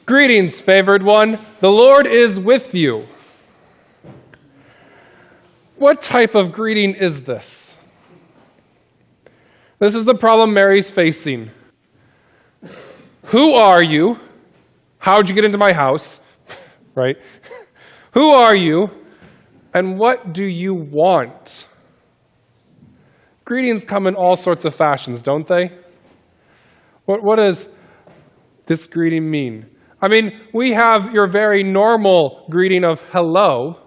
Greetings, favored one. The Lord is with you. What type of greeting is this? This is the problem Mary's facing. Who are you? How'd you get into my house? Right? Who are you? And what do you want? Greetings come in all sorts of fashions, don't they? What does this greeting mean? I mean, we have your very normal greeting of hello,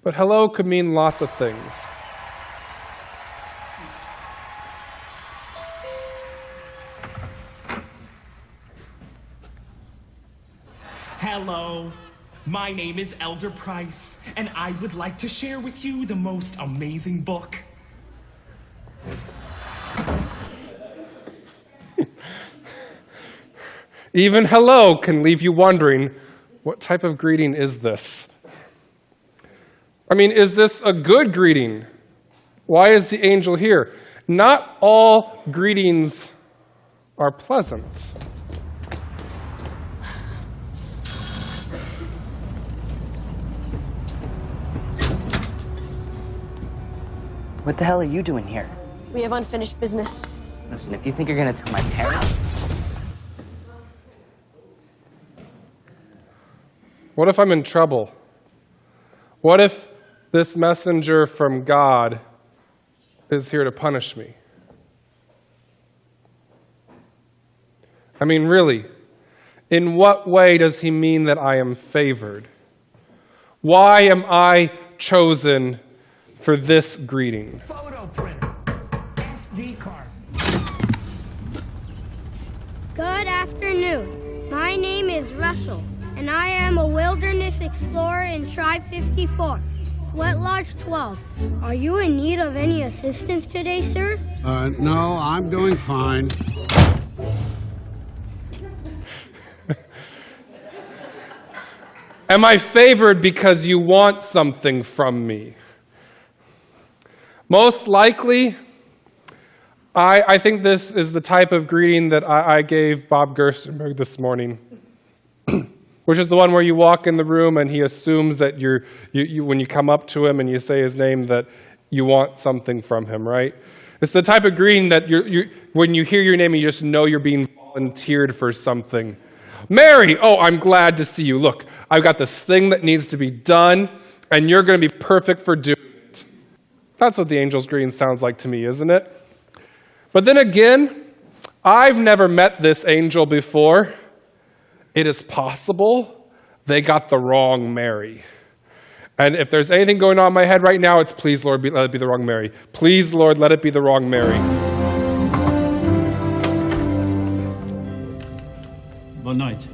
but hello could mean lots of things. Hello, my name is Elder Price, and I would like to share with you the most amazing book. Even hello can leave you wondering, what type of greeting is this? I mean, is this a good greeting? Why is the angel here? Not all greetings are pleasant. What the hell are you doing here? We have unfinished business. Listen, if you think you're gonna tell my parents... What if I'm in trouble? What if this messenger from God is here to punish me? I mean, really, in what way does he mean that I am favored? Why am I chosen for this greeting? Photo printer. SD card. Good afternoon. My name is Russell, and I am a wilderness explorer in Tribe 54, Sweat Lodge 12. Are you in need of any assistance today, sir? No, I'm doing fine. Am I favored because you want something from me? Most likely, I think this is the type of greeting that I gave Bob Gerstenberg this morning, which is the one where you walk in the room and he assumes that when you come up to him and you say his name, that you want something from him, right? It's the type of greeting that when you hear your name, you just know you're being volunteered for something. Mary, oh, I'm glad to see you. Look, I've got this thing that needs to be done, and you're going to be perfect for doing it. That's what the angel's greeting sounds like to me, isn't it? But then again, I've never met this angel before. It is possible they got the wrong Mary. And if there's anything going on in my head right now, it's please, Lord, let it be the wrong Mary. Please, Lord, let it be the wrong Mary. Boa noite.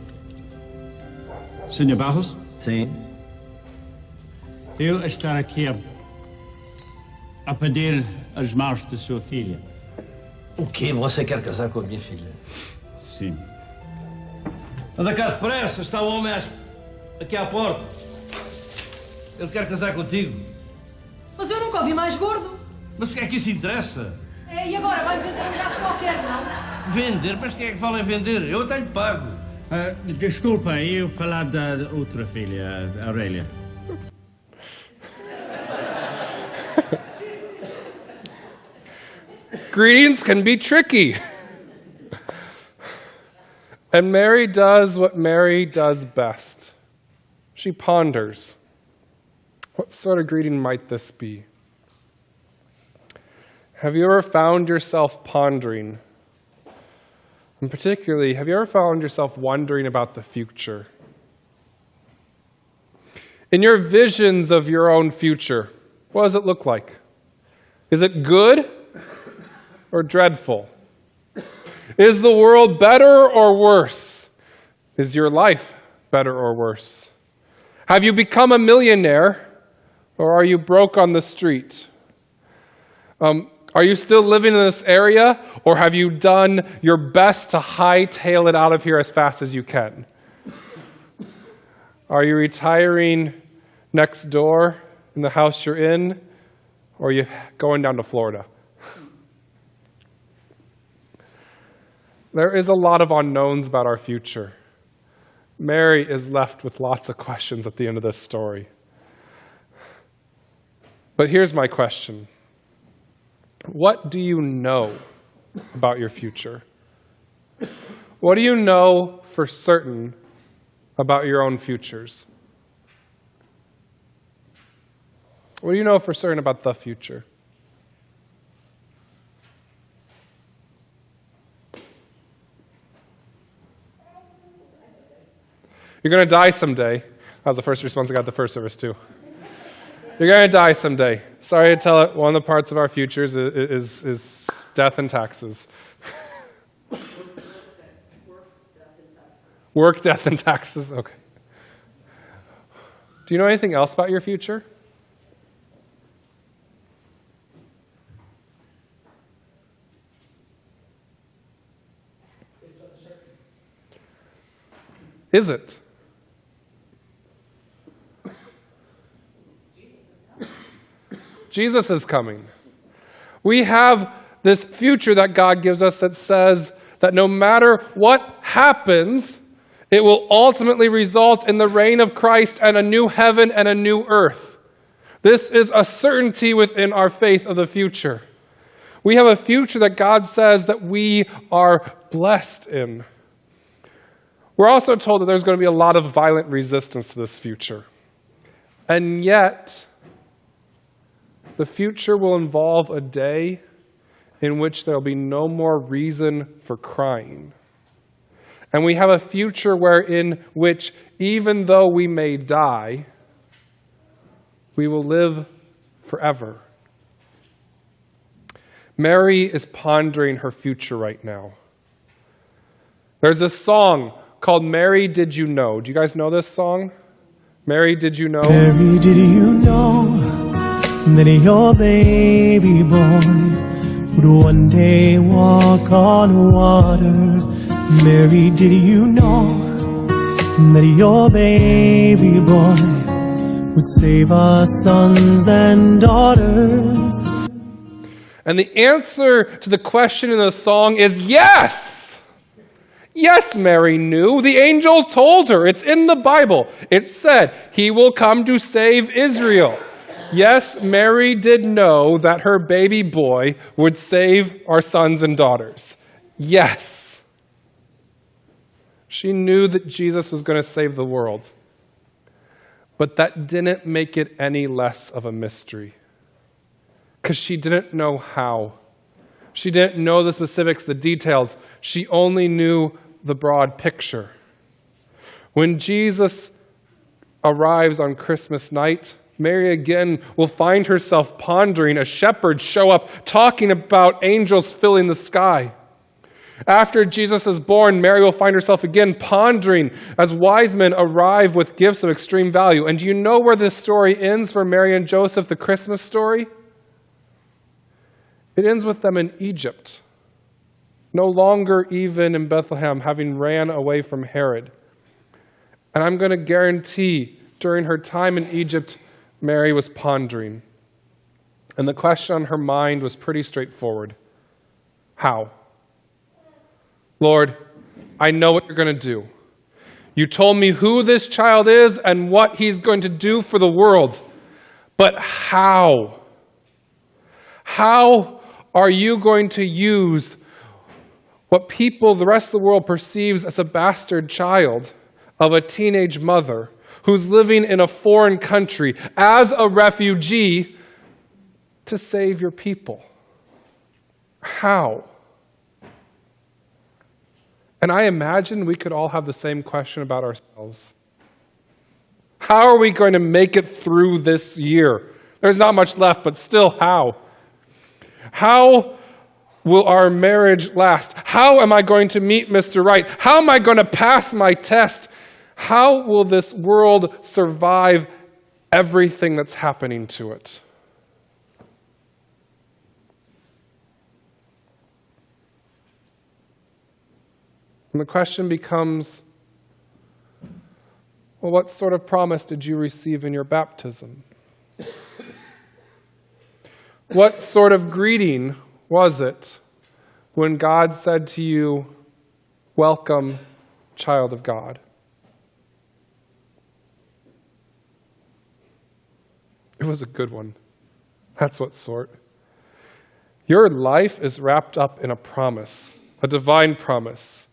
Senhor Barros? Sim. Eu estou aqui a pedir as mãos de sua filha. O quê? Você quer casar com a minha filha? Sim. Anda cá depressa, está o homem aqui à porta. Ele quer casar contigo. Mas eu nunca o vi mais gordo. Mas o que é que isso interessa? E agora vai vender um gajo qualquer, não? Vender? Mas quem é que fala em vender? Eu até lhe pago. Desculpa, eu falar da outra filha, a Aurélia. Greetings can be tricky. And Mary does what Mary does best. She ponders. What sort of greeting might this be? Have you ever found yourself pondering? And particularly, have you ever found yourself wondering about the future? In your visions of your own future, what does it look like? Is it good or dreadful? Is the world better or worse? Is your life better or worse? Have you become a millionaire or are you broke on the street? Are you still living in this area, or have you done your best to hightail it out of here as fast as you can? Are you retiring next door in the house you're in, or are you going down to Florida? There is a lot of unknowns about our future. Mary is left with lots of questions at the end of this story. But here's my question. What do you know about your future? What do you know for certain about your own futures? What do you know for certain about the future? You're going to die someday. That was the first response I got at the first service, too. You're going to die someday. Sorry to tell it, one of the parts of our futures is death and taxes. Work, death, and taxes. Okay. Do you know anything else about your future? Is it? Jesus is coming. We have this future that God gives us that says that no matter what happens, it will ultimately result in the reign of Christ and a new heaven and a new earth. This is a certainty within our faith of the future. We have a future that God says that we are blessed in. We're also told that there's going to be a lot of violent resistance to this future. And yet, the future will involve a day in which there will be no more reason for crying. And we have a future in which, even though we may die, we will live forever. Mary is pondering her future right now. There's a song called Mary, Did You Know? Do you guys know this song? Mary, did you know? Mary, did you know that your baby boy would one day walk on water? Mary, did you know that your baby boy would save our sons and daughters? And the answer to the question in the song is yes! Yes, Mary knew. The angel told her. It's in the Bible. It said, he will come to save Israel. Yes, Mary did know that her baby boy would save our sons and daughters. Yes. She knew that Jesus was going to save the world. But that didn't make it any less of a mystery. Because she didn't know how. She didn't know the specifics, the details. She only knew the broad picture. When Jesus arrives on Christmas night, Mary again will find herself pondering a shepherd show up talking about angels filling the sky. After Jesus is born, Mary will find herself again pondering as wise men arrive with gifts of extreme value. And do you know where this story ends for Mary and Joseph, the Christmas story? It ends with them in Egypt, no longer even in Bethlehem, having ran away from Herod. And I'm going to guarantee during her time in Egypt, Mary was pondering. And the question on her mind was pretty straightforward. How? Lord, I know what you're going to do. You told me who this child is and what he's going to do for the world. But how? How are you going to use what people, the rest of the world, perceives as a bastard child of a teenage mother who's living in a foreign country as a refugee to save your people? How? And I imagine we could all have the same question about ourselves. How are we going to make it through this year? There's not much left, but still, how? How will our marriage last? How am I going to meet Mr. Right? How am I going to pass my test? How will this world survive everything that's happening to it? And the question becomes, well, what sort of promise did you receive in your baptism? What sort of greeting was it when God said to you, welcome, child of God? It was a good one. That's what sort. Your life is wrapped up in a promise, a divine promise.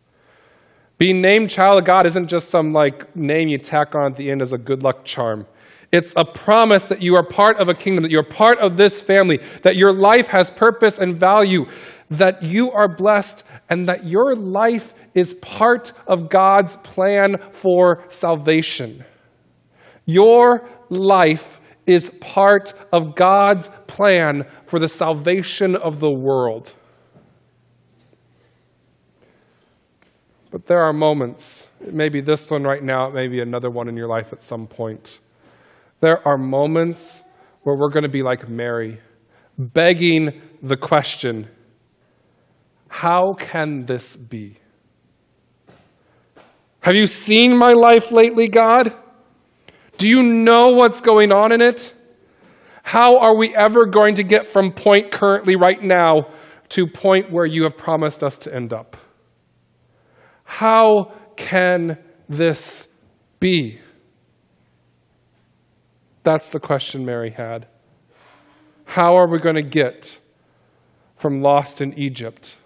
Being named child of God isn't just some name you tack on at the end as a good luck charm. It's a promise that you are part of a kingdom, that you're part of this family, that your life has purpose and value, that you are blessed, and that your life is part of God's plan for salvation. Your life is part of God's plan for the salvation of the world. But there are moments, it may be this one right now, it may be another one in your life at some point. There are moments where we're going to be like Mary, begging the question, how can this be? Have you seen my life lately, God? Do you know what's going on in it? How are we ever going to get from point currently right now to point where you have promised us to end up? How can this be? That's the question Mary had. How are we going to get from lost in Egypt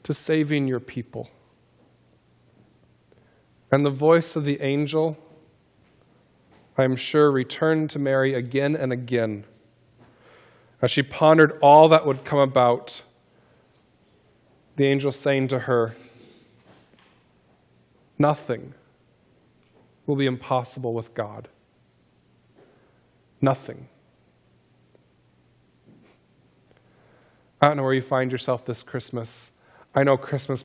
to saving your people? And the voice of the angel, I am sure, returned to Mary again and again as she pondered all that would come about. The angel saying to her, nothing will be impossible with God. Nothing. I don't know where you find yourself this Christmas. I know Christmas